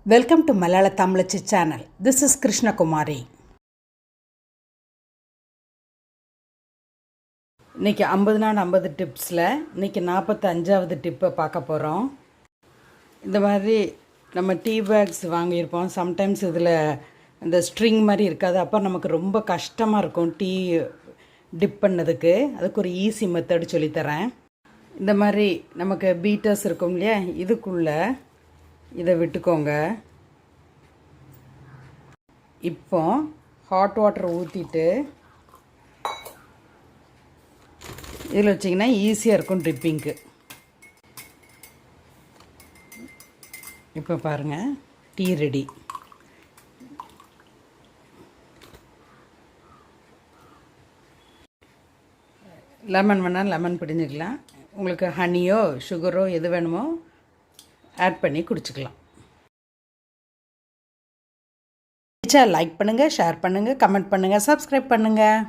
Welcome to Malala Tamlachi channel. This is Krishna Kumari. இன்னைக்கு 50 நாள் 50 டிப்ஸில் இன்னைக்கு 45வது டிப்பை பார்க்க போகிறோம். இந்த மாதிரி நம்ம டீ பேக்ஸ் வாங்கியிருப்போம். சம்டைம்ஸ் இதில் இந்த ஸ்ட்ரிங் மாதிரி இருக்காது. அப்போ நமக்கு ரொம்ப கஷ்டமாக இருக்கும் டீ டிப் பண்ணதுக்கு. அதுக்கு ஒரு ஈஸி மெத்தட் சொல்லித்தரேன். இந்த மாதிரி நமக்கு பீட்டர்ஸ் இருக்கும் இல்லையா, இதுக்குள்ளே இதை விட்டுக்கோங்க. இப்போ ஹாட் வாட்டர் ஊற்றிட்டு இதில் வச்சிங்கன்னா ஈஸியாக இருக்கும் ட்ரிப்பிங்க்கு. இப்போ பாருங்கள், டீ ரெடி. லெமன் வேணால் லெமன் பிடிஞ்சிக்கலாம். உங்களுக்கு ஹனியோ சுகரோ எது வேணுமோ ஆட் பண்ணி குடிச்சிக்கலாம். லைக் பண்ணுங்கள், ஷேர் பண்ணுங்கள், கமெண்ட் பண்ணுங்கள், சப்ஸ்கிரைப் பண்ணுங்கள்.